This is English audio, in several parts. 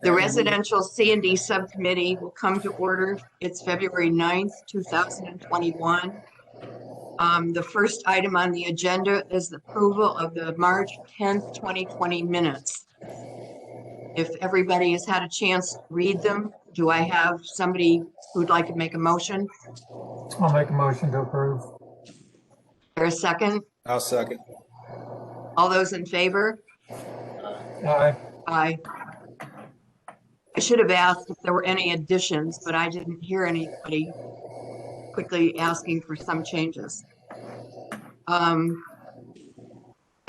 The residential C&D Subcommittee will come to order. It's February 9th, 2021. The first item on the agenda is the approval of the March 10th, 2020 minutes. If everybody has had a chance to read them, do I have somebody who'd like to make a motion? I'll make a motion to approve. There a second? I'll second. All those in favor? Aye. Aye. I should have asked if there were any additions, but I didn't hear anybody quickly asking for some changes. Then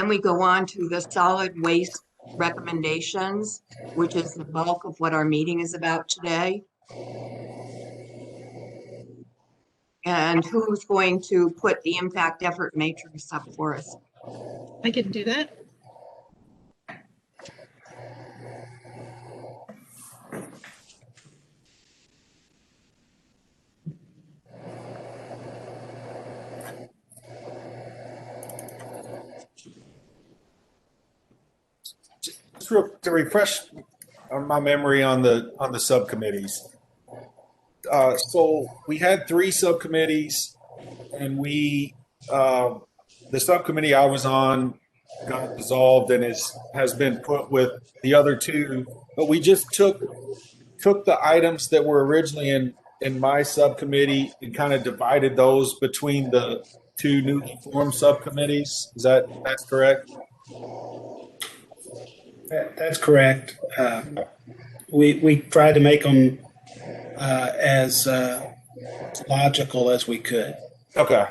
we go on to the solid waste recommendations, which is the bulk of what our meeting is about today. And who's going to put the impact effort matrix up for us? I can do that. Just real to refresh my memory on the subcommittees. So we had 3 subcommittees, and the subcommittee I was on got dissolved and has been put with the other 2. But we just took the items that were originally in my subcommittee and kind of divided those between the 2 newly formed subcommittees. That's correct? That's correct. We tried to make them as logical as we could. Okay.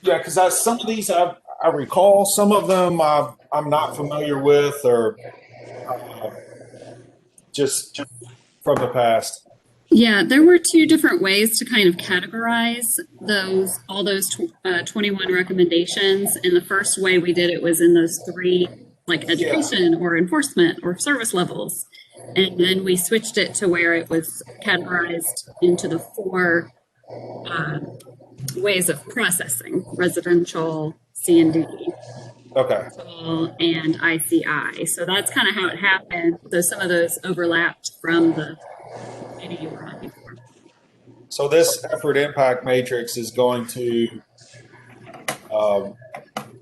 Yeah, because some of these I recall, some of them I'm not familiar with, or just from the past. Yeah, there were 2 different ways to kind of categorize all those 21 recommendations. And the first way we did it was in those 3, like education or enforcement or service levels. And then we switched it to where it was categorized into the 4 ways of processing: residential, C&D, Okay. and ICI. So that's kind of how it happened. So some of those overlapped from the committee you were on before. So this effort impact matrix is going to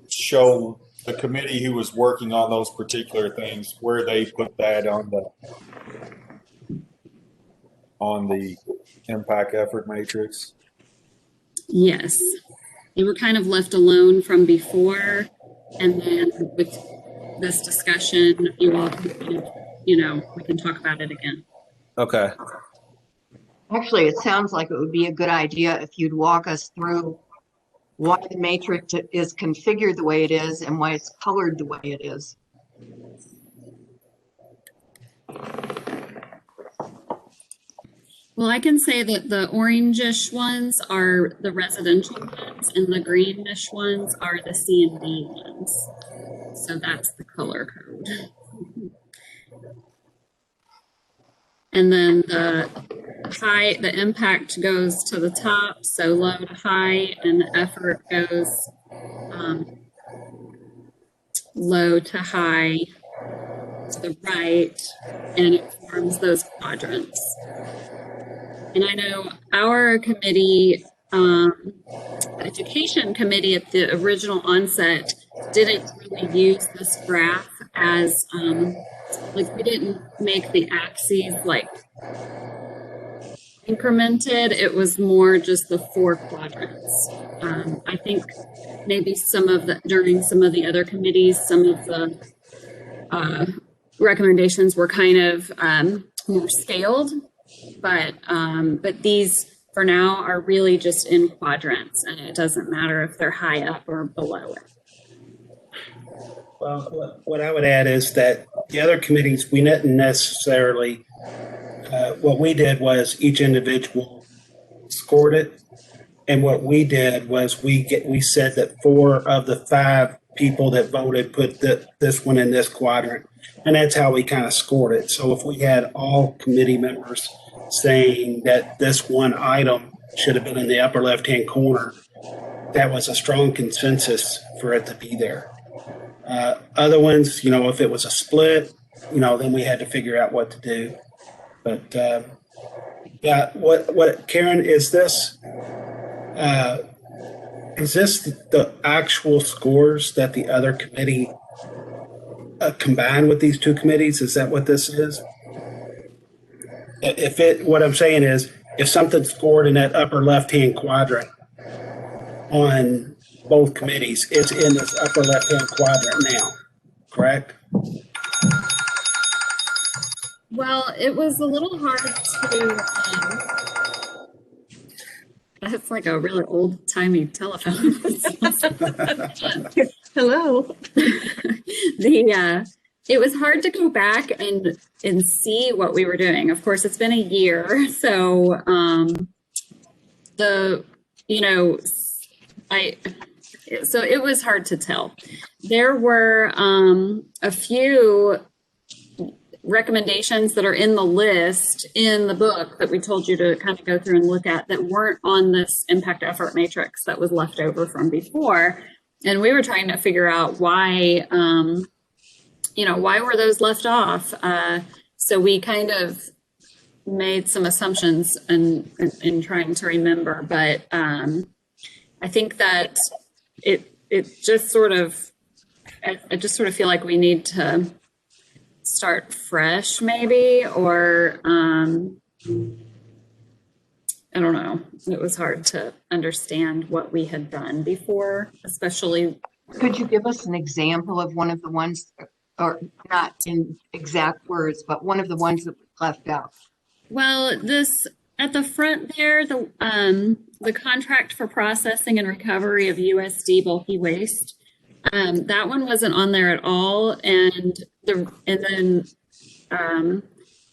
show the committee who was working on those particular things where they put that on the impact effort matrix. Yes, they were kind of left alone from before, and then with this discussion, you all can, we can talk about it again. Okay. Actually, it sounds like it would be a good idea if you'd walk us through why the matrix is configured the way it is and why it's colored the way it is. Well, I can say that the orangish ones are the residential ones and the greenish ones are the C&D ones. So that's the color code. And then the impact goes to the top, so low to high, and the effort goes low to high to the right, and it forms those quadrants. And I know our committee, the education committee at the original onset, didn't really use this graph as, we didn't make the axes like incremented. It was more just the 4 quadrants. I think maybe during some of the other committees, some of the recommendations were kind of more scaled. But these for now are really just in quadrants, and it doesn't matter if they're high up or below it. Well, what I would add is that the other committees, we didn't necessarily, what we did was each individual scored it. And what we did was we said that 4 of the 5 people that voted put this one in this quadrant. And that's how we kind of scored it. So if we had all committee members saying that this one item should have been in the upper left-hand corner, that was a strong consensus for it to be there. Other ones, if it was a split, then we had to figure out what to do. But yeah, what Karen, is this the actual scores that the other committee combined with these two committees? Is that what this is? What I'm saying is, if something's scored in that upper left-hand quadrant on both committees, it's in this upper left-hand quadrant now, correct? Well, it was a little hard to. That's like a really old-timey telephone. Hello. It was hard to go back and see what we were doing. Of course, it's been a year, so so it was hard to tell. There were a few recommendations that are in the list in the book that we told you to kind of go through and look at that weren't on this impact effort matrix that was left over from before. And we were trying to figure out why, why were those left off? So we kind of made some assumptions in trying to remember, but I think that I just sort of feel like we need to start fresh maybe, or I don't know. It was hard to understand what we had done before, especially. Could you give us an example of one of the ones, or not in exact words, but one of the ones that was left out? Well, this at the front there, the contract for processing and recovery of USD bulky waste. That one wasn't on there at all, and then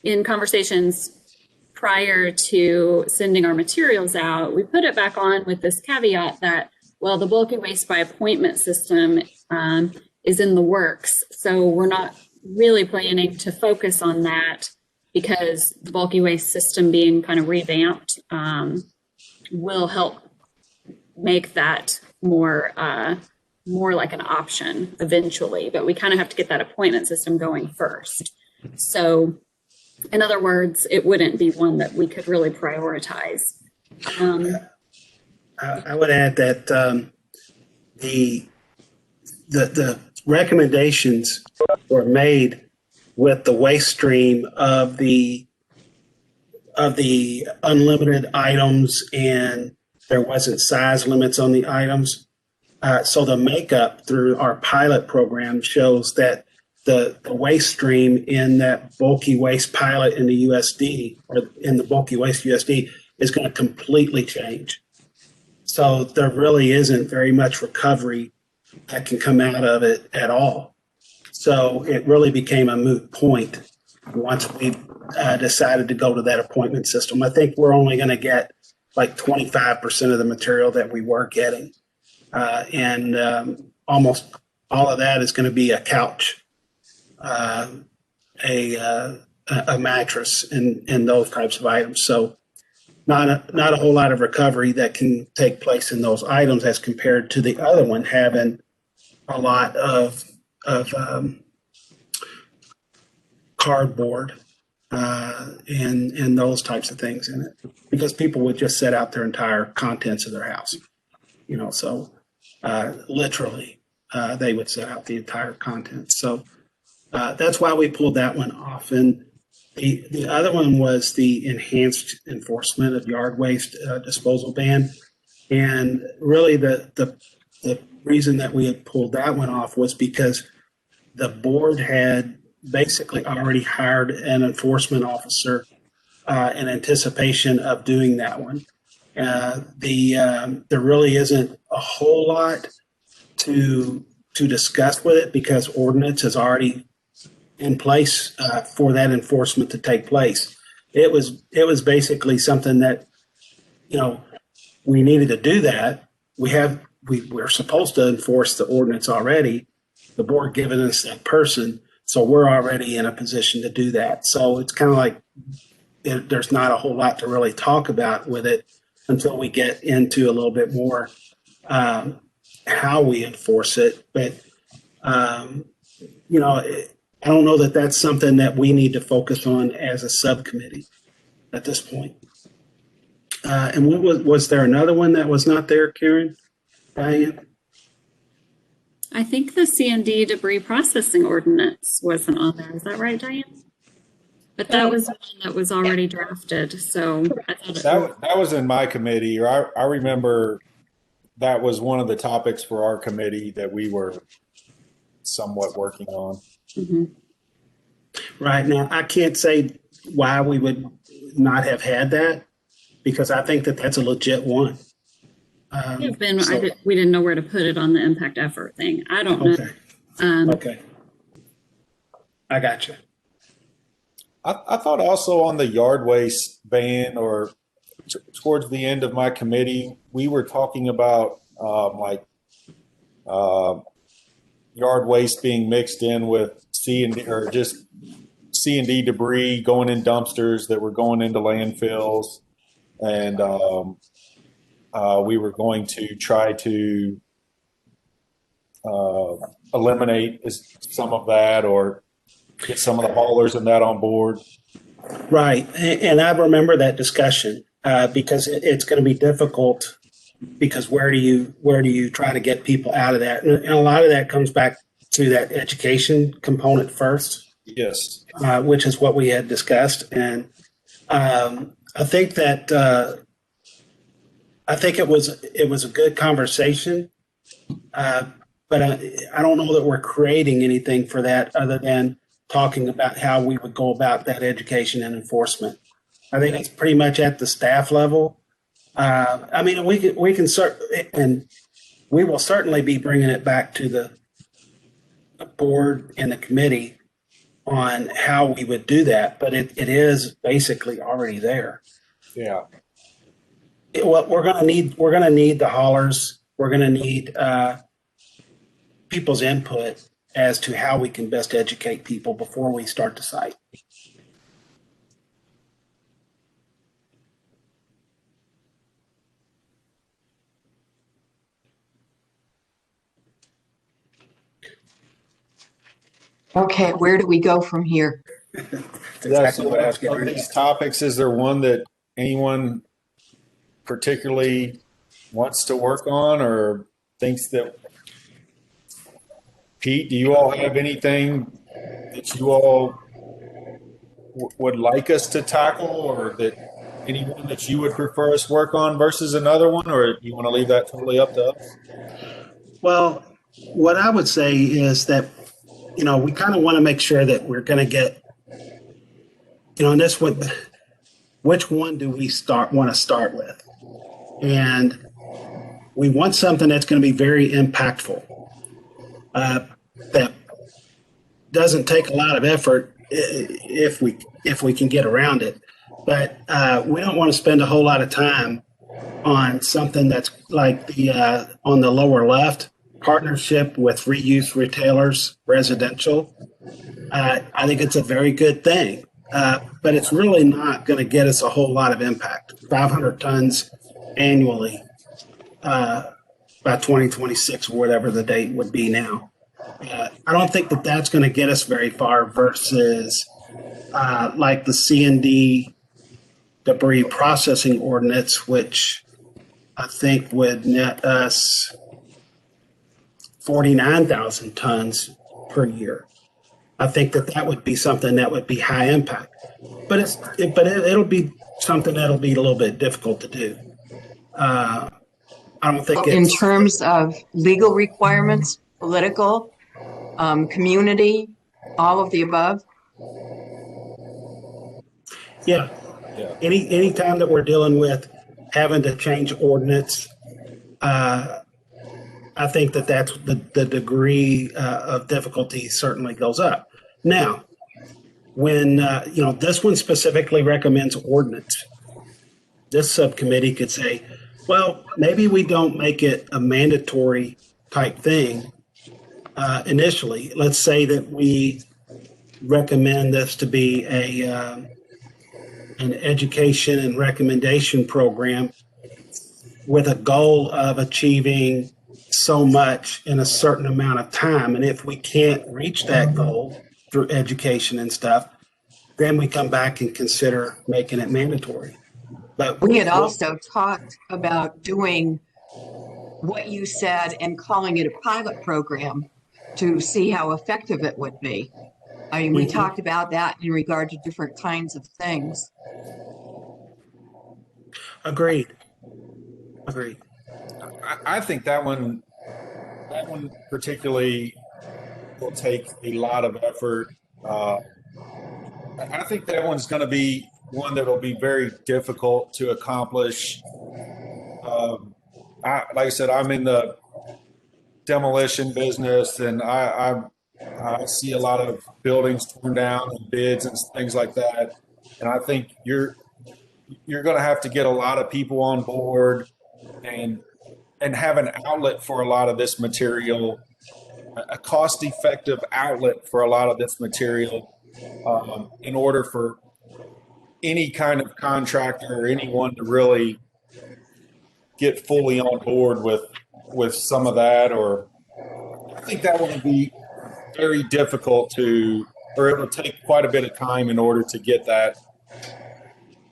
in conversations prior to sending our materials out, we put it back on with this caveat that, well, the bulky waste by appointment system is in the works, so we're not really planning to focus on that because the bulky waste system being kind of revamped will help make that more like an option eventually, but we kind of have to get that appointment system going first. So in other words, it wouldn't be one that we could really prioritize. I would add that the recommendations were made with the waste stream of the unlimited items, and there wasn't size limits on the items. So the makeup through our pilot program shows that the waste stream in that bulky waste pilot in the USD, or in the bulky waste USD, is going to completely change. So there really isn't very much recovery that can come out of it at all. So it really became a moot point once we decided to go to that appointment system. I think we're only going to get like 25% of the material that we were getting. And almost all of that is going to be a couch, a mattress, and those types of items. So not a whole lot of recovery that can take place in those items as compared to the other one having a lot of cardboard and those types of things in it, because people would just set out their entire contents of their house, so literally they would set out the entire contents. So that's why we pulled that one off. And the other one was the enhanced enforcement of yard waste disposal ban. And really the reason that we had pulled that one off was because the board had basically already hired an enforcement officer in anticipation of doing that one. There really isn't a whole lot to discuss with it because ordinance is already in place for that enforcement to take place. It was basically something that, we needed to do that. We're supposed to enforce the ordinance already, the board giving us that person. So we're already in a position to do that. So it's kind of like there's not a whole lot to really talk about with it until we get into a little bit more how we enforce it. But, I don't know that that's something that we need to focus on as a subcommittee at this point. And what was there another one that was not there, Karen? Diane? I think the C&D debris processing ordinance wasn't on there. Is that right, Diane? But that was one that was already drafted, so I thought That was in my committee, or I remember that was one of the topics for our committee that we were somewhat working on. Mhm. Right. Now, I can't say why we would not have had that, because I think that that's a legit one. Ben, So- we didn't know where to put it on the impact effort thing. I don't know. Okay. Okay. I got you. I thought also on the yard waste ban, or towards the end of my committee, we were talking about yard waste being mixed in with C&D, or just C&D debris going in dumpsters that were going into landfills, and we were going to try to eliminate some of that, or get some of the haulers and that on board. Right. And I remember that discussion because it's going to be difficult, because where do you try to get people out of that? And a lot of that comes back to that education component first. Yes. Which is what we had discussed. And I think that it was a good conversation, but I don't know that we're creating anything for that other than talking about how we would go about that education and enforcement. I think it's pretty much at the staff level. I mean, we can start, and we will certainly be bringing it back to the board and the committee on how we would do that, but it is basically already there. Yeah. What we're going to need the haulers. We're going to need people's input as to how we can best educate people before we start the site. Okay, where do we go from here? That's exactly what I was getting Of at. these topics, is there one that anyone particularly wants to work on, or thinks that? Pete, do you all have anything that you all would like us to tackle, or that anyone that you would prefer us work on versus another one, or you want to leave that totally up to us? Well, what I would say is that, we kind of want to make sure that we're going to get, and this one, which one do we want to start with? And we want something that's going to be very impactful, that doesn't take a lot of effort if we can get around it. But we don't want to spend a whole lot of time on something that's like the on the lower left, partnership with reuse retailers, residential. I think it's a very good thing, but it's really not going to get us a whole lot of impact. 500 tons annually by 2026, or whatever the date would be now. I don't think that that's going to get us very far versus like the C&D debris processing ordinance, which I think would net us 49,000 tons per year. I think that would be something that would be high impact, but it'll be something that'll be a little bit difficult to do. I don't think In it's, terms of legal requirements, political, community, all of the above? yeah. Yeah. Any time that we're dealing with having to change ordinance, I think that's the degree of difficulty certainly goes up. Now, when this one specifically recommends ordinance, this subcommittee could say, well, maybe we don't make it a mandatory type thing initially. Let's say that we recommend this to be an education and recommendation program with a goal of achieving so much in a certain amount of time. And if we can't reach that goal through education and stuff, then we come back and consider making it mandatory. But We had also talked about doing what you said and calling it a pilot program to see how effective it would be. I mean, we talked about that in regard to different kinds of things. Agreed. I think that one particularly will take a lot of effort. I think that one's going to be one that will be very difficult to accomplish. Like I said, I'm in the demolition business, and I see a lot of buildings torn down and bids and things like that. And I think you're going to have to get a lot of people on board and have an outlet for a lot of this material, a cost-effective outlet for a lot of this material, in order for any kind of contractor or anyone to really get fully on board with some of that. Or I think that will be very difficult or it will take quite a bit of time in order to get that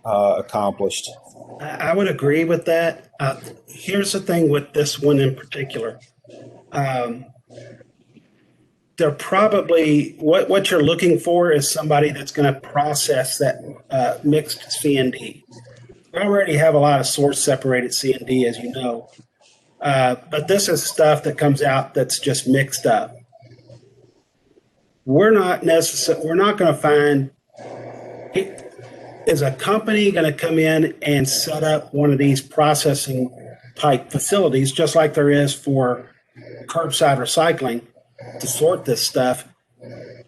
accomplished. I would agree with that. Here's the thing with this one in particular. They're probably, what you're looking for is somebody that's going to process that mixed C&D. We already have a lot of source separated C&D, as you know. But this is stuff that comes out that's just mixed up. We're not going to find, is a company going to come in and set up one of these processing type facilities, just like there is for curbside recycling, to sort this stuff,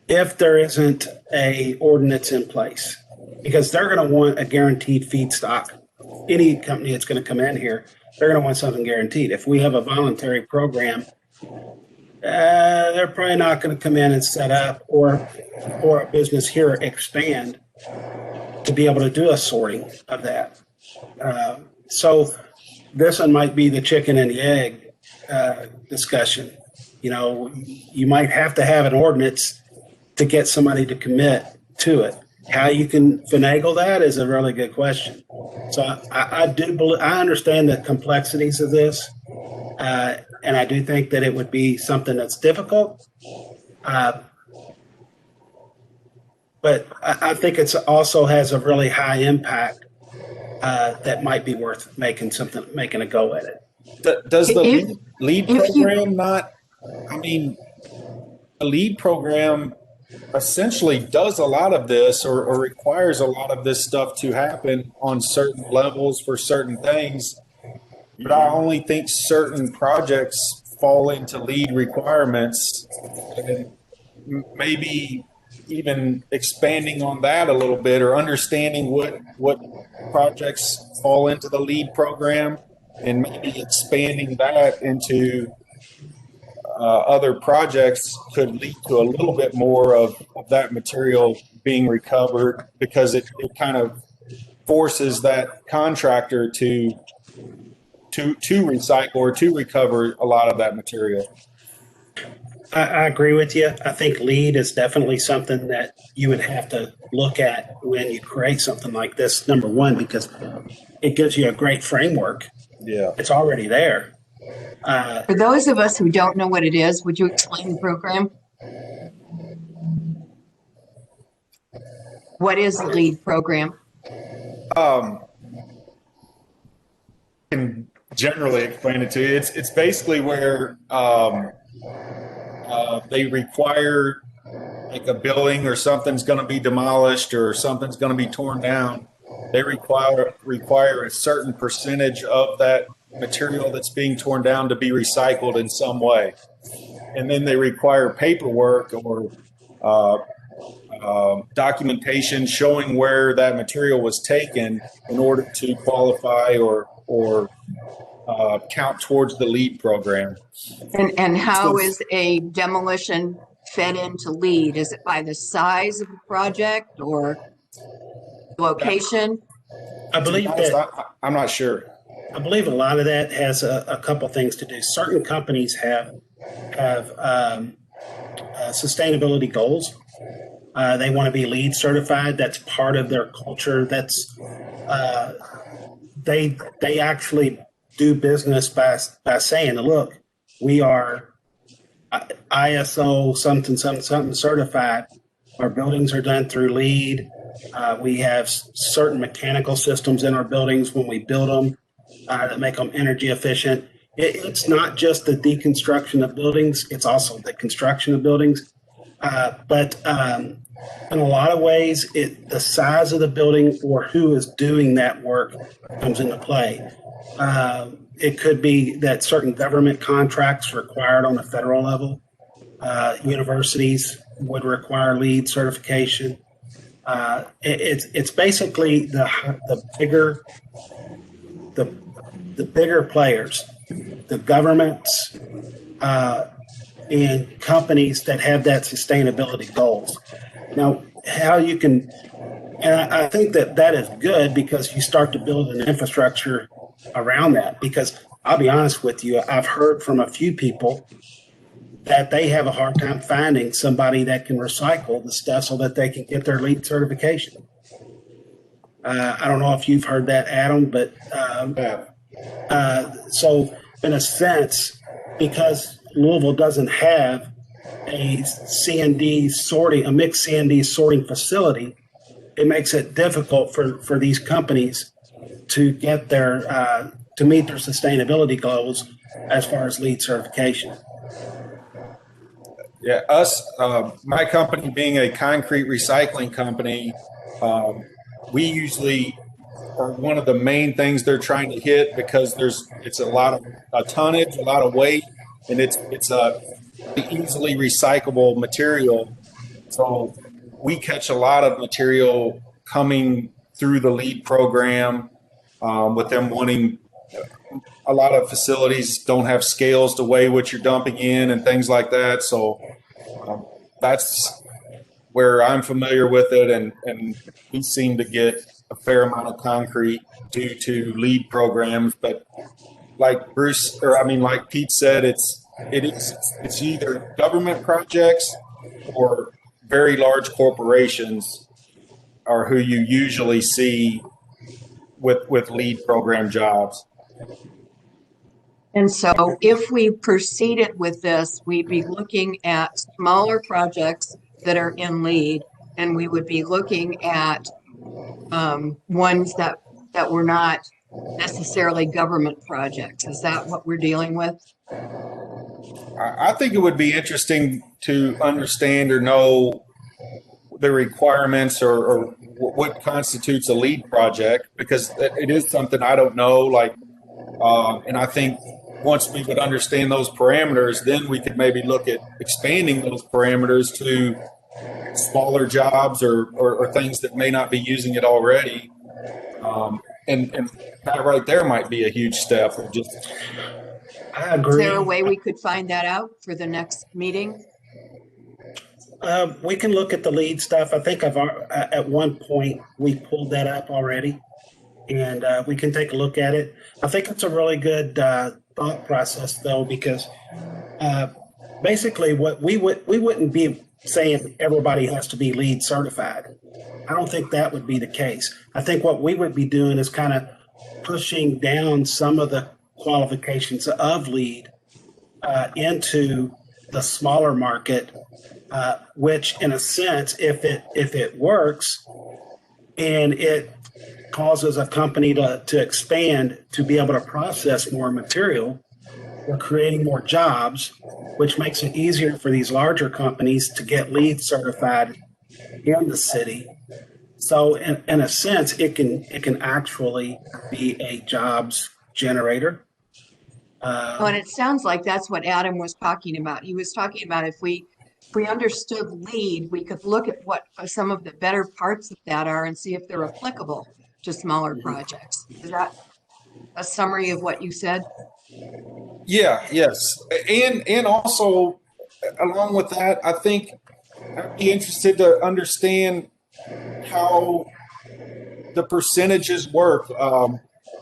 if there isn't a ordinance in place? Because they're going to want a guaranteed feedstock. Any company that's going to come in here, they're going to want something guaranteed. If we have a voluntary program, they're probably not going to come in and set up, or a business here expand to be able to do a sorting of that. So this one might be the chicken and the egg discussion. You know, you might have to have an ordinance to get somebody to commit to it. How you can finagle that is a really good question. So I understand the complexities of this, and I do think that it would be something that's difficult. But I think it's also has a really high impact that might be worth making a go at it. Does the lead program not? I mean, a lead program essentially does a lot of this, or requires a lot of this stuff to happen on certain levels for certain things. But I only think certain projects fall into lead requirements, and maybe even expanding on that a little bit, or understanding what projects fall into the lead program, and maybe expanding that into other projects could lead to a little bit more of that material being recovered, because it kind of forces that contractor to recycle or to recover a lot of that material. I agree with you. I think lead is definitely something that you would have to look at when you create something like this, number one, because it gives you a great framework. Yeah. It's already there. For those of us who don't know what it is, would you explain the program? What is the LEAD program? I can generally explain it to you. It's basically where they require, like, a building or something's going to be demolished or something's going to be torn down. They require a certain percentage of that material that's being torn down to be recycled in some way. And then they require paperwork or documentation showing where that material was taken in order to qualify or count towards the LEAD program. And how is a demolition fed into LEAD? Is it by the size of the project or location? I believe that. I'm not sure. I believe a lot of that has a couple things to do. Certain companies have sustainability goals, They want to be LEED certified. That's part of their culture. That's they actually do business by saying, look, we are ISO something certified. Our buildings are done through LEED. We have certain mechanical systems in our buildings when we build them that make them energy efficient. It's not just the deconstruction of buildings, it's also the construction of buildings. But in a lot of ways, the size of the building or who is doing that work comes into play. It could be that certain government contracts required on the federal level. Universities would require LEED certification. It's basically the bigger players, the governments, and companies that have that sustainability goals. Now, how you can, and I think that is good because you start to build an infrastructure around that. Because I'll be honest with you, I've heard from a few people that they have a hard time finding somebody that can recycle the stuff so that they can get their LEED certification. I don't know if you've heard that, Adam, but so in a sense, because Louisville doesn't have a C&D sorting, a mixed C&D sorting facility, it makes it difficult for these companies to get their to meet their sustainability goals as far as LEED certification. Yeah, my company being a concrete recycling company, we usually are one of the main things they're trying to hit because it's a tonnage, a lot of weight, and it's a easily recyclable material. So we catch a lot of material coming through the LEED program with them wanting. A lot of facilities don't have scales to weigh what you're dumping in and things like that. So that's where I'm familiar with it. And we seem to get a fair amount of concrete due to LEED programs. But like like Pete said, it's either government projects or very large corporations are who you usually see with LEED program jobs. And so if we proceeded with this, we'd be looking at smaller projects that are in LEED, and we would be looking at ones that were not necessarily government projects. Is that what we're dealing with? I think it would be interesting to understand or know the requirements or what constitutes a LEED project, because it is something I don't know. And I think once we would understand those parameters, then we could maybe look at expanding those parameters to smaller jobs or things that may not be using it already. And that right there might be a huge step. I agree. Is there a way we could find that out for the next meeting? We can look at the LEED stuff. I think at one point we pulled that up already, and we can take a look at it. I think it's a really good thought process, though, because basically what we wouldn't be saying everybody has to be LEED certified. I don't think that would be the case. I think what we would be doing is kind of pushing down some of the qualifications of LEED into the smaller market, which in a sense, if it works and it causes a company to expand to be able to process more material, we're creating more jobs, which makes it easier for these larger companies to get LEED certified in the city. So in a sense, it can actually be a jobs generator. And it sounds like that's what Adam was talking about. He was talking about if we understood LEED, we could look at what some of the better parts of that are and see if they're applicable to smaller projects. Is that a summary of what you said? Yeah, yes. And also, along with that, I think I'd be interested to understand how the percentages work.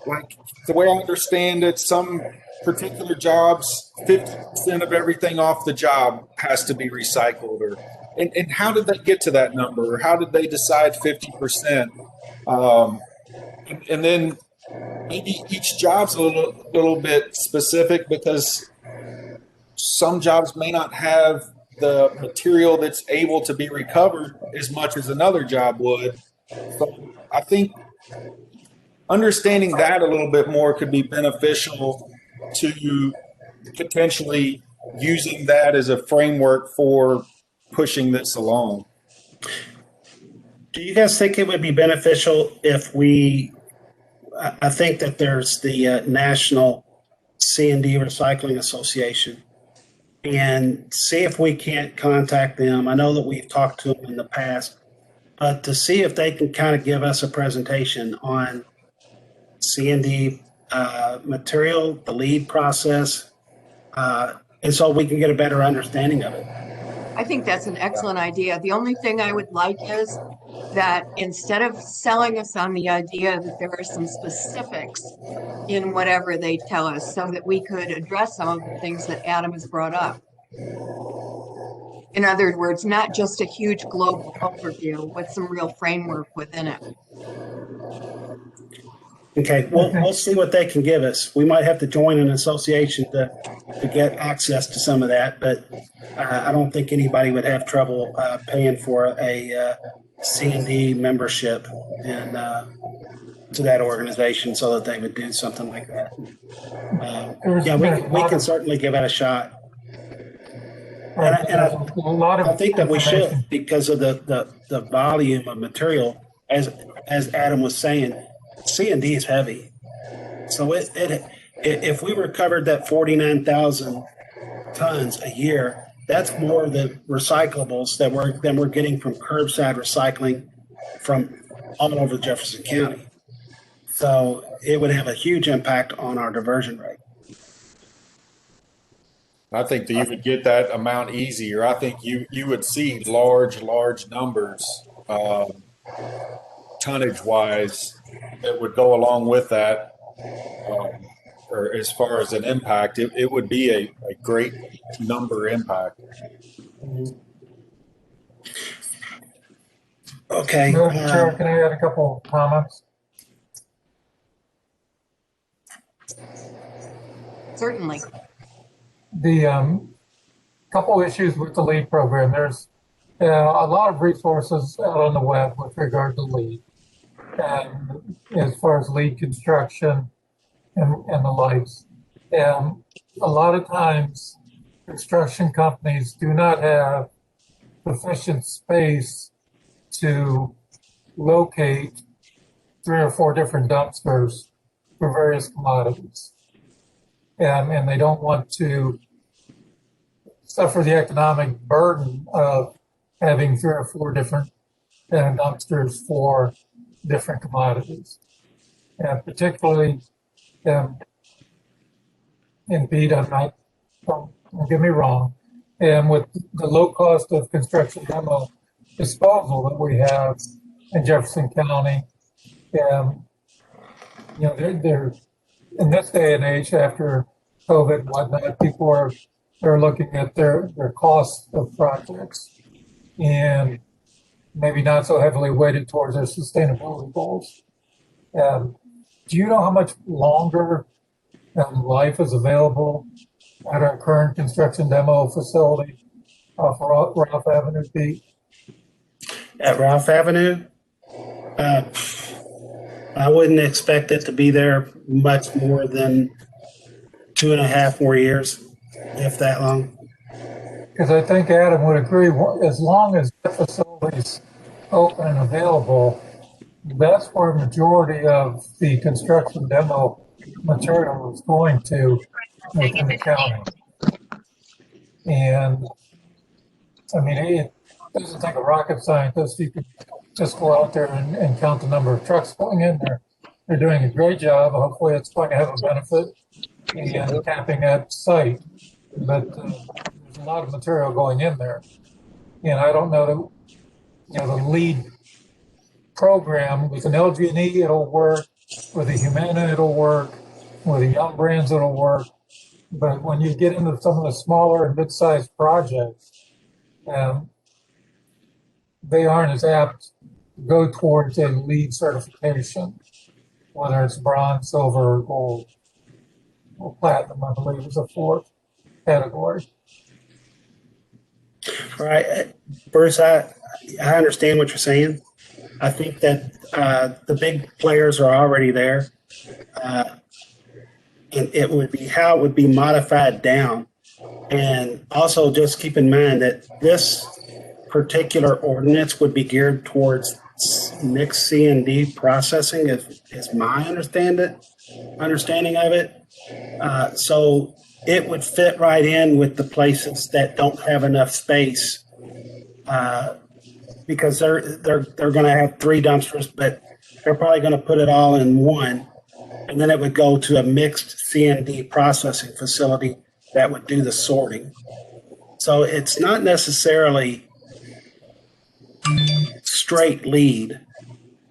Like the way I understand it, some particular jobs, 50% of everything off the job has to be recycled, or And how did they get to that number? Or how did they decide 50%? And then maybe each job's a little bit specific because some jobs may not have the material that's able to be recovered as much as another job would. So I think understanding that a little bit more could be beneficial to potentially using that as a framework for pushing this along. Do you guys think it would be beneficial if I think that there's the National C&D Recycling Association, and see if we can't contact them. I know that we've talked to them in the past, but to see if they can kind of give us a presentation on C&D material, the lead process, and so we can get a better understanding of it. I think that's an excellent idea. The only thing I would like is that instead of selling us on the idea that there are some specifics in whatever they tell us, so that we could address some of the things that Adam has brought up. In other words, not just a huge global overview with some real framework within it. Okay, we'll see what they can give us. We might have to join an association to get access to some of that, but I don't think anybody would have trouble paying for a C&D membership and to that organization so that they would do something like that. Yeah, we can certainly give it a shot. And I think that we should, because of the volume of material, as Adam was saying. C&D is heavy, so if we recovered that 49,000 tons a year, that's more than recyclables that we're getting from curbside recycling from all over Jefferson County. So it would have a huge impact on our diversion rate. I think that you would get that amount easier. I think you would see large numbers, tonnage wise, that would go along with that, or as far as an impact, it would be a great number impact. Okay. Mr. Chair, can I add a couple of comments? Certainly. The couple issues with the LEAD program. There's a lot of resources out on the web with regard to LEAD. As far as lead construction and the likes. And a lot of times construction companies do not have sufficient space to locate 3 or 4 different dumpsters for various commodities. And they don't want to suffer the economic burden of having 3 or 4 different dumpsters for different commodities, and particularly, and Pete, don't get me wrong, and with the low cost of construction demo disposal that we have in Jefferson County, they're in this day and age after COVID and whatnot, people they're looking at their cost of projects and maybe not so heavily weighted towards their sustainability goals. Do you know how much longer life is available at our current construction demo facility for Ralph Avenue, Pete? At Ralph Avenue, I wouldn't expect it to be there much more than 2.5 more years, if that long. Because I think Adam would agree, as long as the facility's open and available, that's where a majority of the construction demo material is going to within the county. And I mean, it doesn't take a rocket scientist. You could just go out there and count the number of trucks going in there. They're doing a great job. Hopefully it's going to have a benefit in capping that site. But there's a lot of material going in there. And I don't know that, the LEAD program with an LG&E, it'll work. With a Humana, it'll work. With the Young Brands, it'll work. But when you get into some of the smaller and mid-sized projects, they aren't as apt to go towards a LEED certification, whether it's bronze, silver, or gold, or platinum, I believe is a fourth category. Right. Bruce, I understand what you're saying. I think that the big players are already there. And it would be how it would be modified down. And also just keep in mind that this particular ordinance would be geared towards mixed C&D processing, is my understanding of it. So it would fit right in with the places that don't have enough space, because they're going to have 3 dumpsters, but they're probably going to put it all in one, and then it would go to a mixed C&D processing facility that would do the sorting. So it's not necessarily straight lead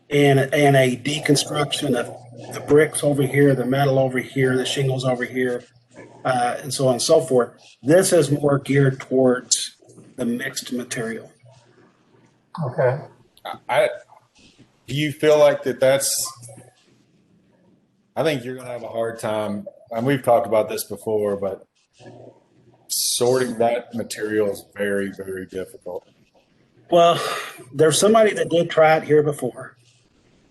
and a deconstruction of the bricks over here, the metal over here, the shingles over here, and so on and so forth. This is more geared towards the mixed material. Okay. Do you feel like that's, I think you're going to have a hard time, and we've talked about this before, but sorting that material is very, very difficult. Well, there's somebody that did try it here before.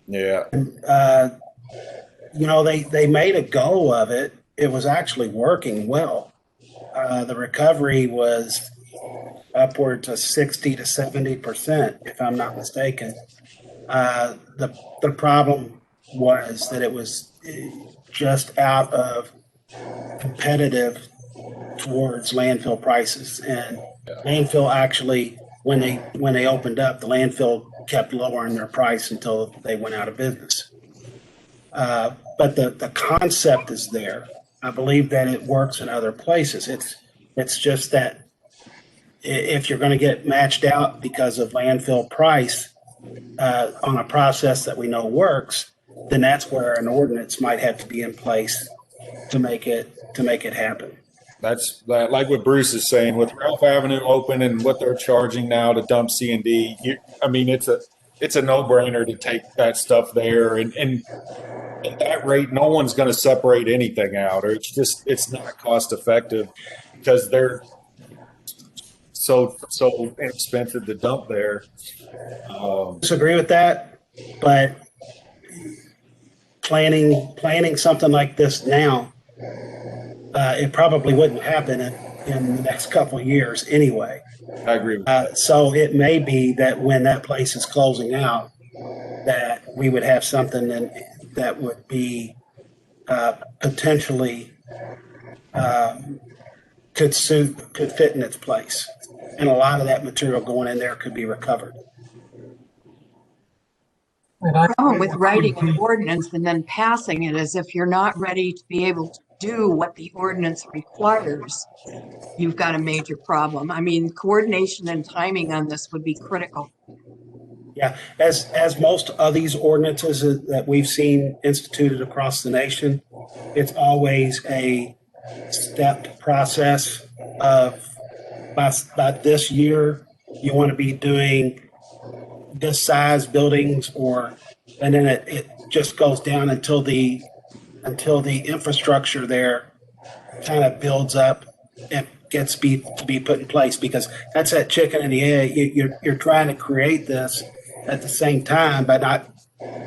Yeah. You know, they made a go of it. It was actually working well. The recovery was upwards of 60 to 70%, if I'm not mistaken. The problem was that it was just out of competitive towards landfill prices, and landfill actually, when they opened up, the landfill kept lowering their price until they went out of business. But the concept is there. I believe that it works in other places. It's just that if you're going to get matched out because of landfill price on a process that we know works, then that's where an ordinance might have to be in place to make it happen. That's like what Bruce is saying with Ralph Avenue open and what they're charging now to dump C&D. I mean, it's a no-brainer to take that stuff there, and at that rate, no one's going to separate anything out, or it's not cost effective because they're so inexpensive to dump there. Disagree with that, but planning something like this now, it probably wouldn't happen in the next couple of years anyway. I agree with that. So it may be that when that place is closing out, that we would have something that would be potentially could fit in its place, and a lot of that material going in there could be recovered. Problem with writing an ordinance and then passing it is if you're not ready to be able to do what the ordinance requires, you've got a major problem. I mean, coordination and timing on this would be critical. Yeah, as most of these ordinances that we've seen instituted across the nation, it's always a stepped process of by this year you want to be doing this size buildings, and then it just goes down until the infrastructure there kind of builds up and gets to be put in place, because that's that chicken and the egg. You're trying to create this at the same time by not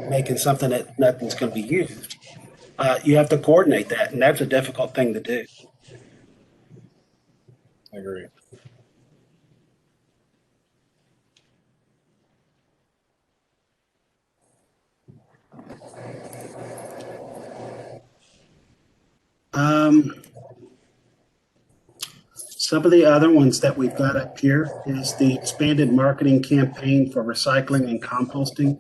making something that nothing's going to be used. You have to coordinate that, and that's a difficult thing to do. I agree. Some of the other ones that we've got up here is the expanded marketing campaign for recycling and composting.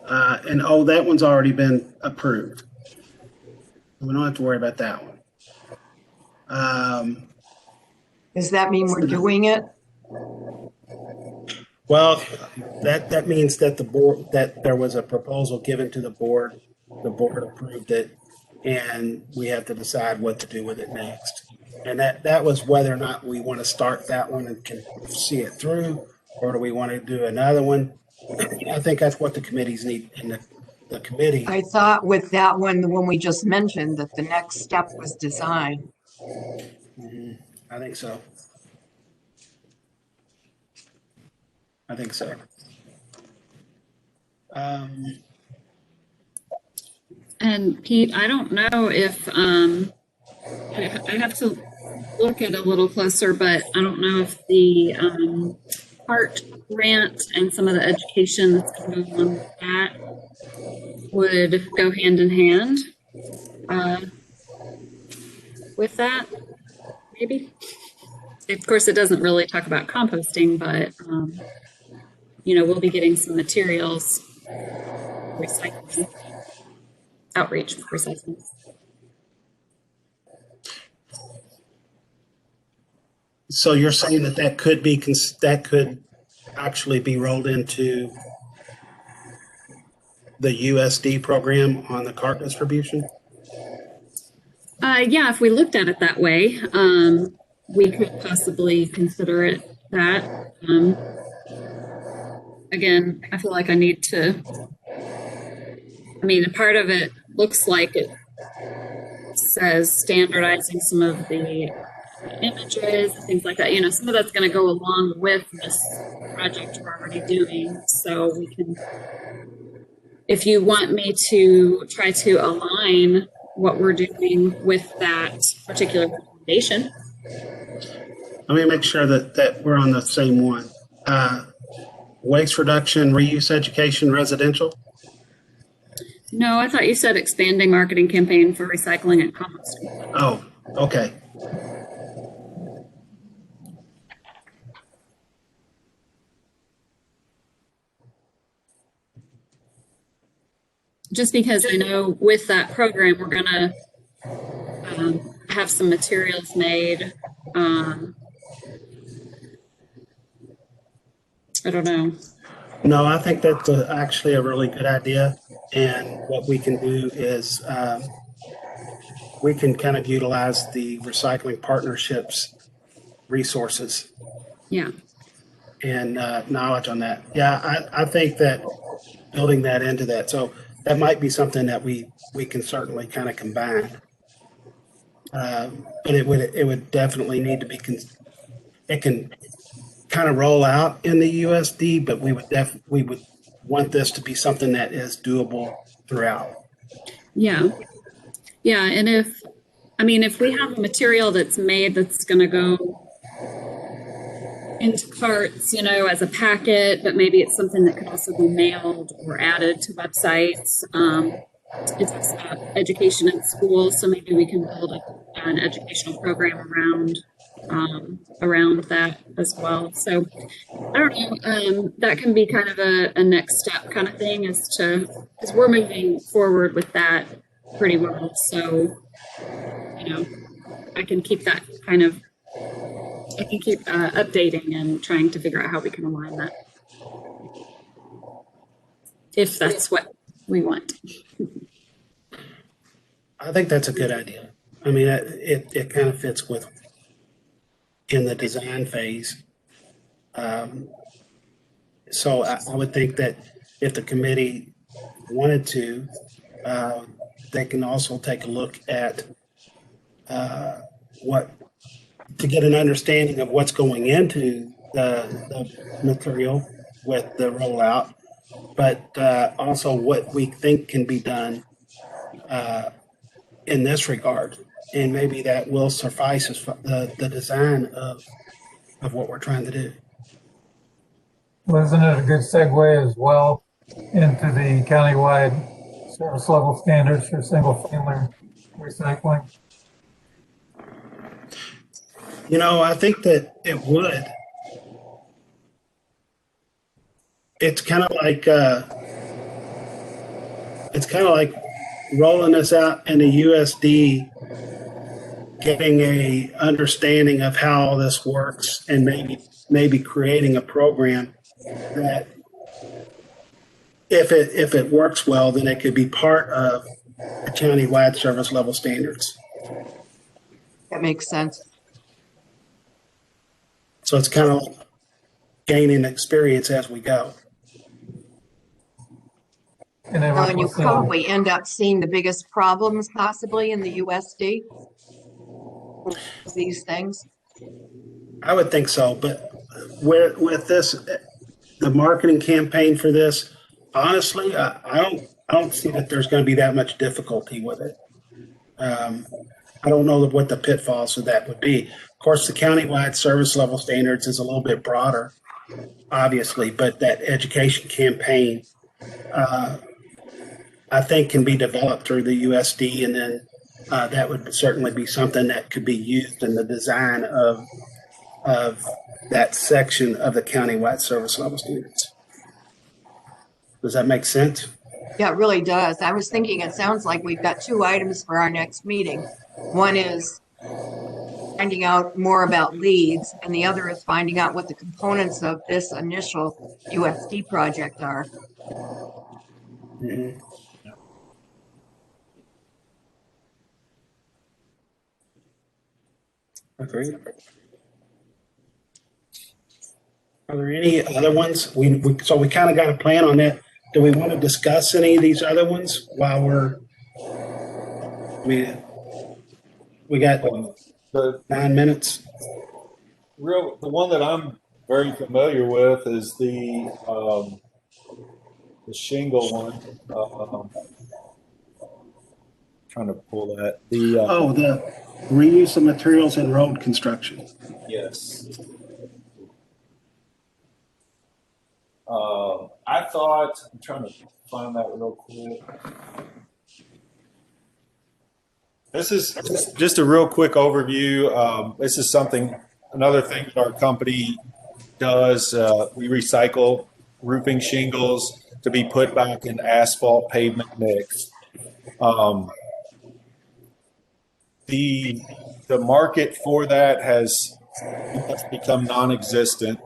And that one's already been approved. We don't have to worry about that one. Does that mean we're doing it? Well, that means that that there was a proposal given to the board approved it, and we have to decide what to do with it next. And that was whether or not we want to start that one and can see it through, or do we want to do another one? I think that's what the committees need, and the committee. I thought with that one, the one we just mentioned, that the next step was design. I think so. I think so. And Pete, I don't know if I have to look at it a little closer, but I don't know if the art grant and some of the education that's going on with that would go hand in hand with that, maybe. Of course, it doesn't really talk about composting, but you know, we'll be getting some materials, recycling, outreach for recycling. So you're saying that that could be that could actually be rolled into the USD program on the cart distribution? Yeah, if we looked at it that way, we could possibly consider it that. Again, I feel like I need to, I mean, a part of it looks like it says standardizing some of the images and things like that. You know, some of that's going to go along with this project we're already doing. So we can, if you want me to try to align what we're doing with that particular recommendation. Let me make sure that we're on the same one. Waste reduction, reuse education, residential? No, I thought you said expanding marketing campaign for recycling and composting. Oh, okay. Just because I know with that program, we're going to have some materials made. I don't know. No, I think that's actually a really good idea. And what we can do is we can kind of utilize the recycling partnerships resources. Yeah. And knowledge on that. Yeah, I think that building that into that. So that might be something that we can certainly kind of combine. But it would definitely need to be, it can kind of roll out in the USD, but we would want this to be something that is doable throughout. Yeah. Yeah. And if we have a material that's made that's going to go into carts, you know, as a packet, but maybe it's something that could also be mailed or added to websites. It's about education in schools, so maybe we can build an educational program around that as well. So I don't know, that can be kind of a next step kind of thing because we're moving forward with that pretty well. So, you know, I can keep that updating and trying to figure out how we can align that. If that's what we want. I think that's a good idea. I mean, it kind of fits with in the design phase. So I would think that if the committee wanted to, they can also take a look at to get an understanding of what's going into the material with the rollout, but also what we think can be done in this regard. And maybe that will suffice as the design of what we're trying to do. Well, isn't it a good segue as well into the countywide service level standards for single family recycling? You know, I think that it would. It's kind of like rolling this out in a USD, getting a understanding of how this works, and maybe creating a program that if it works well, then it could be part of the countywide service level standards. That makes sense. So it's kind of like gaining experience as we go. And then And you we're probably end up seeing the biggest problems possibly in the USD. These things. I would think so, but with this, the marketing campaign for this, honestly, I don't see that there's going to be that much difficulty with it. I don't know what the pitfalls of that would be. Of course, the countywide service level standards is a little bit broader, obviously, but that education campaign, I think, can be developed through the USD, and then that would certainly be something that could be used in the design of that section of the countywide service level standards. Does that make sense? Yeah, it really does. I was thinking, it sounds like we've got two items for our next meeting. One is finding out more about leads, and the other is finding out what the components of this initial USD project are. Mm-hmm. Agreed. Are there any other ones? So we kind of got a plan on that. Do we want to discuss any of these other ones while we got The 9 minutes? the one that I'm very familiar with is the shingle one. Trying to pull that. The reuse of materials in road construction. yes. I thought, I'm trying to find that real quick. This is just a real quick overview. This is another thing that our company does. We recycle roofing shingles to be put back in asphalt pavement mix. The market for that has become non-existent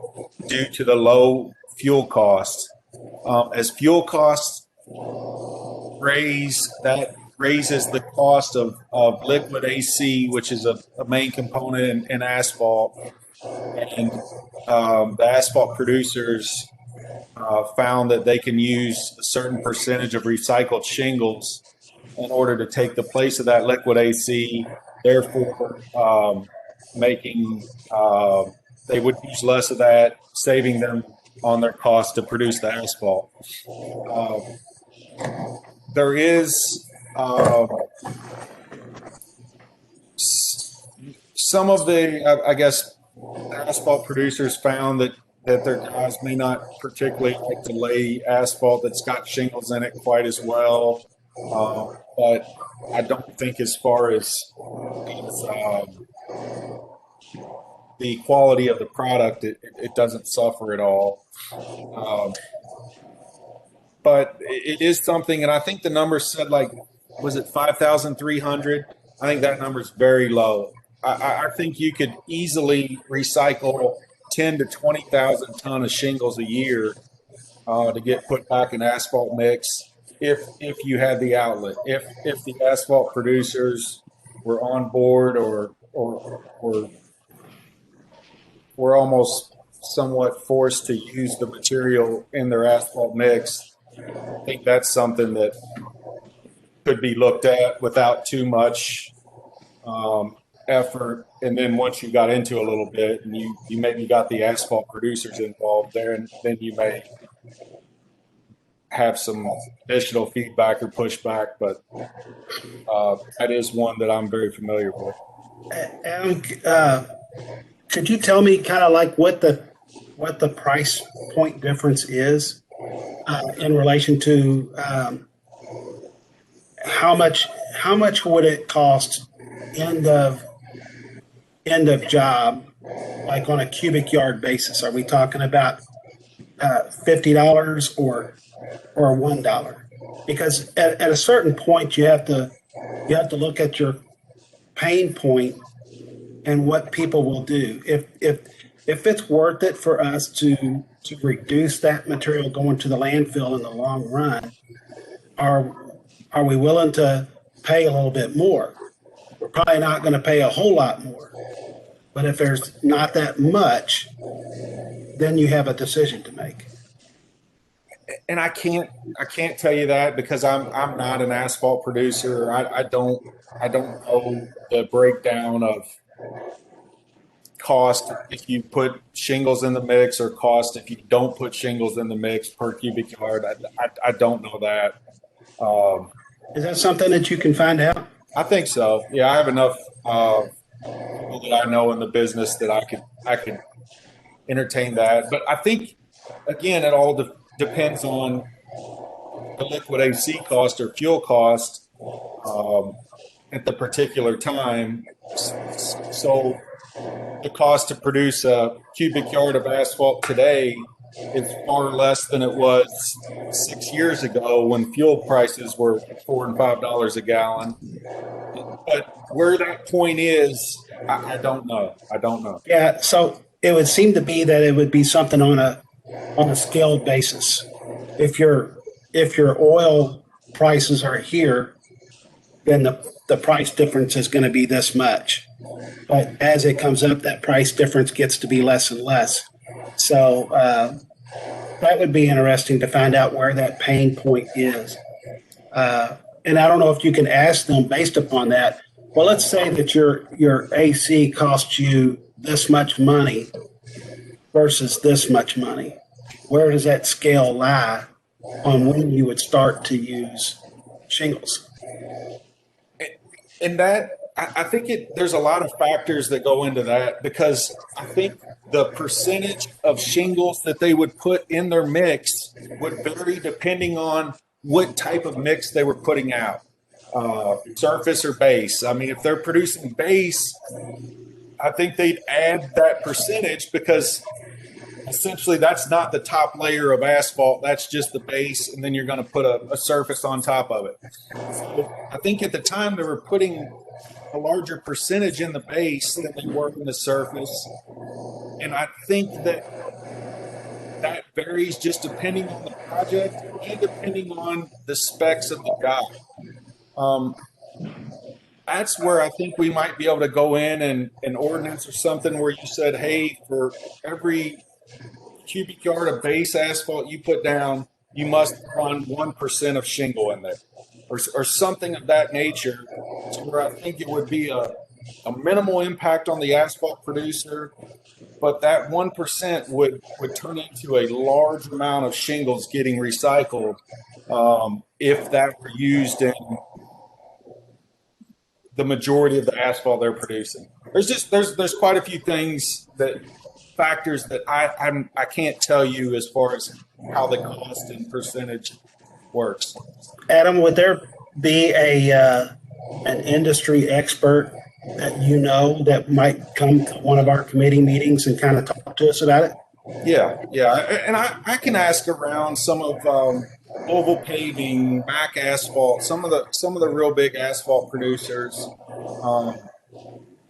due to the low fuel costs. As fuel costs raise, that raises the cost of liquid AC, which is a main component in asphalt. And the asphalt producers found that they can use a certain percentage of recycled shingles in order to take the place of that liquid AC, therefore they would use less of that, saving them on their cost to produce the asphalt. There is some of the, I guess, asphalt producers found that their guys may not particularly like to lay asphalt that's got shingles in it quite as well. But I don't think as far as the quality of the product, it doesn't suffer at all. But it is something, and I think the number said was it 5,300? I think that number is very low. I think you could easily recycle 10 to 20,000 ton of shingles a year to get put back in asphalt mix if you had the outlet. If the asphalt producers were on board or were almost somewhat forced to use the material in their asphalt mix, I think that's something that could be looked at without too much effort. And then once you got into a little bit and you maybe got the asphalt producers involved there, and then you may have some additional feedback or pushback. But that is one that I'm very familiar with. Adam, could you tell me kind of like what the price point difference is in relation to how much would it cost end of job, like on a cubic yard basis? Are we talking about $50 or $1? Because at a certain point you have to look at your pain point and what people will do. If it's worth it for us to reduce that material going to the landfill in the long run, are we willing to pay a little bit more? We're probably not going to pay a whole lot more. But if there's not that much, then you have a decision to make. And I can't tell you that because I'm not an asphalt producer. I don't know the breakdown of cost if you put shingles in the mix or cost if you don't put shingles in the mix per cubic yard. I don't know that. Is that something that you can find out? I think so. Yeah, I have enough people that I know in the business that I could entertain that. But I think again, it all depends on the liquid AC cost or fuel cost at the particular time. So the cost to produce a cubic yard of asphalt today is far less than it was 6 years ago when fuel prices were $4 and $5 a gallon. But where that point is, I don't know. I don't know. Yeah, so it would seem to be that it would be something on a scaled basis. If your oil prices are here, then the price difference is going to be this much. But as it comes up, that price difference gets to be less and less. So that would be interesting to find out where that pain point is. And I don't know if you can ask them based upon that. Well, let's say that your AC costs you this much money versus this much money. Where does that scale lie on when you would start to use shingles? And that, I think there's a lot of factors that go into that because I think the percentage of shingles that they would put in their mix would vary depending on what type of mix they were putting out, surface or base. I mean, if they're producing base, I think they'd add that percentage because essentially that's not the top layer of asphalt. That's just the base. And then you're going to put a surface on top of it. So I think at the time they were putting a larger percentage in the base than they were in the surface. And I think that varies just depending on the project and depending on the specs of the job. That's where I think we might be able to go in and an ordinance or something where you said, hey, for every cubic yard of base asphalt you put down, you must run 1% of shingle in there or something of that nature, to where I think it would be a minimal impact on the asphalt producer, but that 1% would turn into a large amount of shingles getting recycled if that were used in the majority of the asphalt they're producing. There's quite a few factors that I can't tell you as far as how the cost and percentage works. Adam, would there be an industry expert that you know that might come to one of our committee meetings and kind of talk to us about it? Yeah, and I can ask around some of oval paving, back asphalt, some of the real big asphalt producers.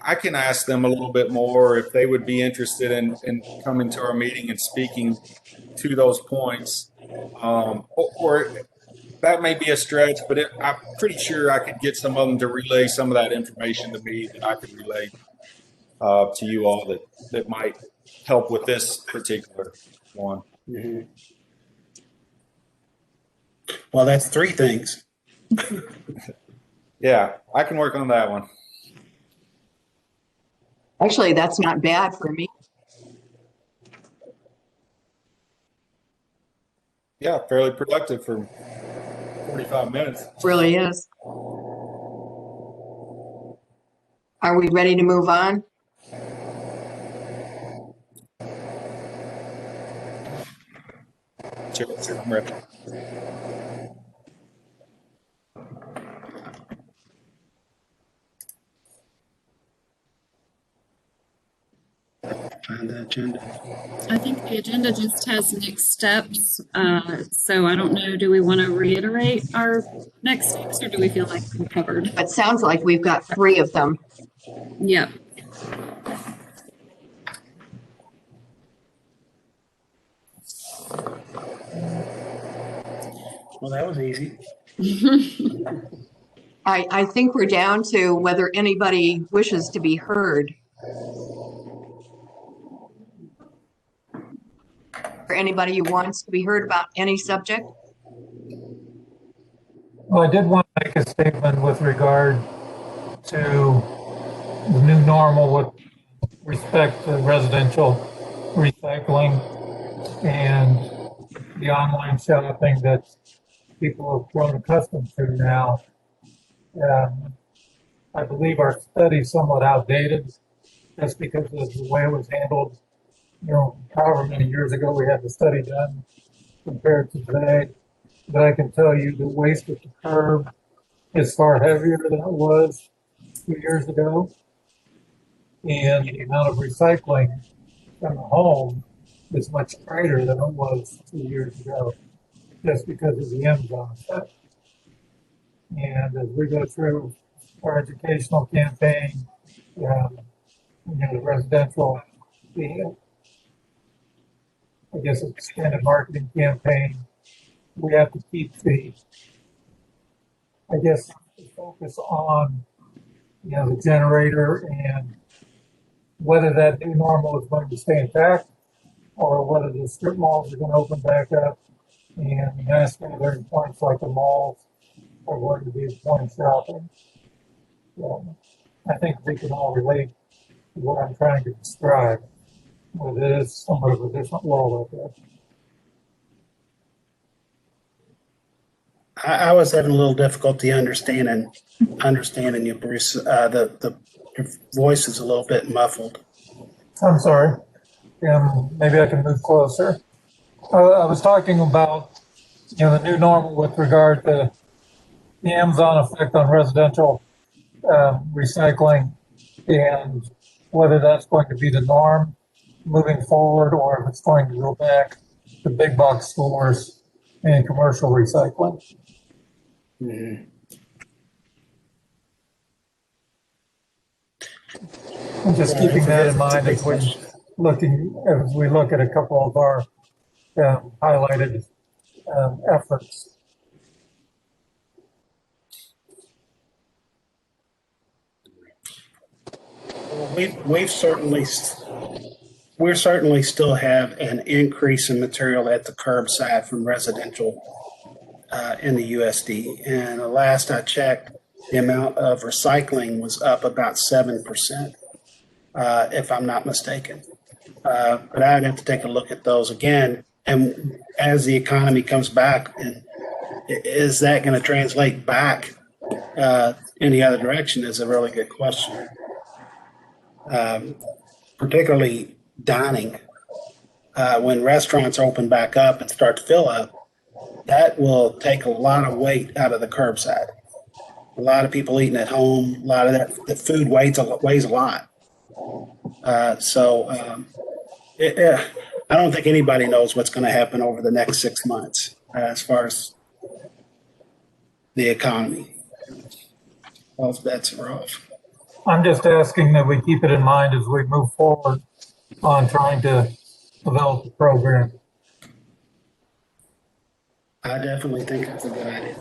I can ask them a little bit more if they would be interested in coming to our meeting and speaking to those points. Or that may be a stretch, but I'm pretty sure I could get some of them to relay some of that information to me that I could relay to you all that might help with this particular one. Mm-hmm. Well, that's 3 things. Yeah, I can work on that one. Actually, that's not bad for me. Yeah, fairly productive for 45 minutes. It really is. Are we ready to move on? Sure, I'm ready. Find the agenda. I think the agenda just has next steps. So I don't know, do we want to reiterate our next steps or do we feel like we're covered? It sounds like we've got 3 of them. Yep. Well, that was easy. I think we're down to whether anybody wishes to be heard. For anybody who wants to be heard about any subject? Well, I did want to make a statement with regard to the new normal with respect to residential recycling and the online shopping that people have grown accustomed to now. I believe our study's somewhat outdated just because of the way it was handled. You know, however many years ago we had the study done compared to today. But I can tell you the waste at the curb is far heavier than it was 2 years ago. And the amount of recycling from the home is much greater than it was 2 years ago, just because of the Amazon effect. And as we go through our educational campaign, the residential, I guess expanded marketing campaign, we have to keep the focus on, the generator and whether that new normal is going to stay intact or whether the strip malls are going to open back up and the mass gathering points like the malls are going to be a point of shopping. I think we can all relate to what I'm trying to describe, but it is somewhat of a different world out there. I was having a little difficulty understanding you, Bruce. Your voice is a little bit muffled. I'm sorry. Maybe I can move closer. I was talking about, the new normal with regard to the Amazon effect on residential recycling and whether that's going to be the norm moving forward or if it's going to go back to big box stores and commercial recycling. Mm-hmm. And just keeping that in mind as we look at a couple of our highlighted efforts. We certainly still have an increase in material at the curbside from residential in the USD. And the last I checked, the amount of recycling was up about 7%, if I'm not mistaken. But I'd have to take a look at those again. And as the economy comes back, is that going to translate back in the other direction is a really good question. Particularly dining. When restaurants open back up and start to fill up, that will take a lot of weight out of the curbside. A lot of people eating at home, a lot of the food weighs a lot. I don't think anybody knows what's going to happen over the next 6 months as far as the economy. Those bets are off. I'm just asking that we keep it in mind as we move forward on trying to develop the program. I definitely think that's a good idea.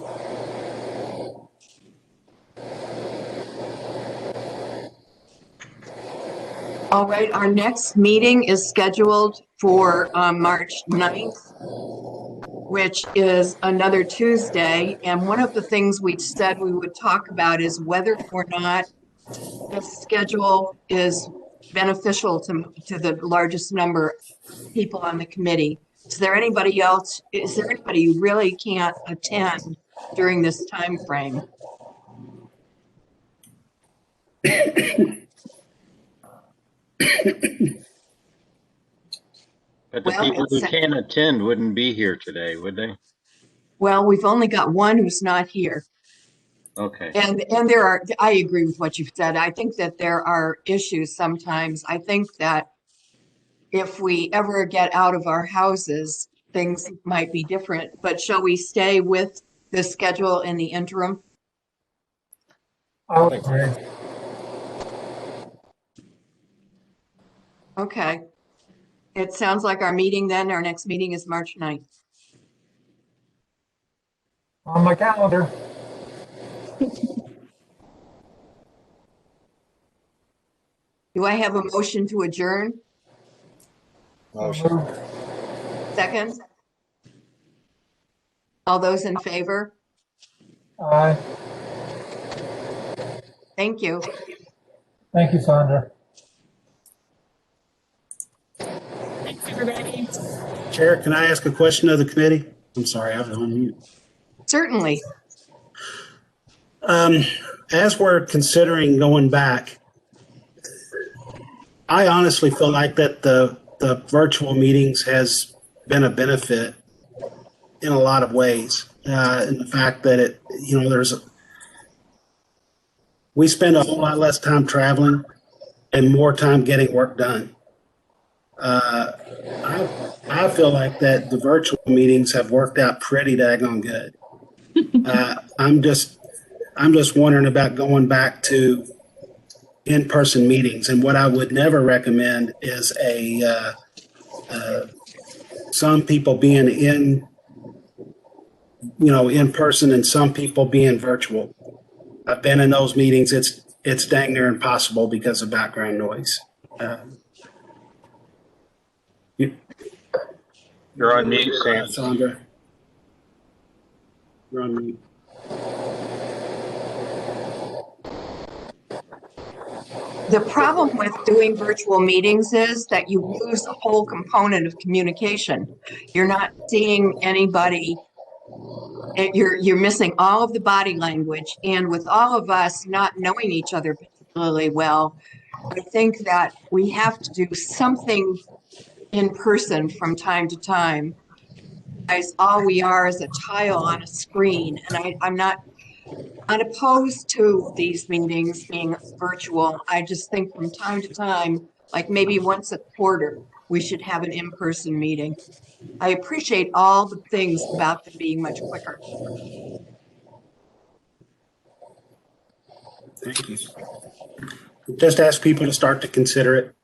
All right, our next meeting is scheduled for March 9th, which is another Tuesday. And one of the things we said we would talk about is whether or not the schedule is beneficial to the largest number of people on the committee. Is there anybody who really can't attend during this time frame? But the people who can't attend wouldn't be here today, would they? Well, we've only got one who's not here. Okay. And I agree with what you've said. I think that there are issues sometimes. I think that if we ever get out of our houses, things might be different. But shall we stay with the schedule in the interim? I would agree. Okay. It sounds like our next meeting is March 9th. On my calendar. Do I have a motion to adjourn? Motion. Second? All those in favor? Aye. Thank you. Thank you, Sandra. Thanks, everybody. Chair, can I ask a question of the committee? I'm sorry, I was on mute. Certainly. As we're considering going back, I honestly feel like that the virtual meetings has been a benefit in a lot of ways. In the fact that we spend a whole lot less time traveling and more time getting work done. I feel like that the virtual meetings have worked out pretty daggone good. I'm just wondering about going back to in-person meetings, and what I would never recommend is some people being in person and some people being virtual. I've been in those meetings. It's dang near impossible because of background noise. You're on mute, Sam. Sandra, you're on mute. The problem with doing virtual meetings is that you lose a whole component of communication. You're not seeing anybody. You're missing all of the body language. And with all of us not knowing each other particularly well, I think that we have to do something in person from time to time. As all we are is a tile on a screen. And I'm not unopposed to these meetings being virtual. I just think from time to time, like maybe once a quarter, we should have an in-person meeting. I appreciate all the things about them being much quicker. Thank you. Just ask people to start to consider it,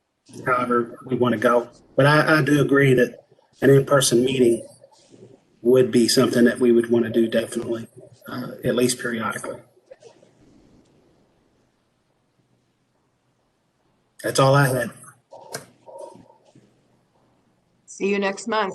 however we want to go. But I do agree that an in-person meeting would be something that we would want to do definitely, at least periodically. That's all I had. See you next month.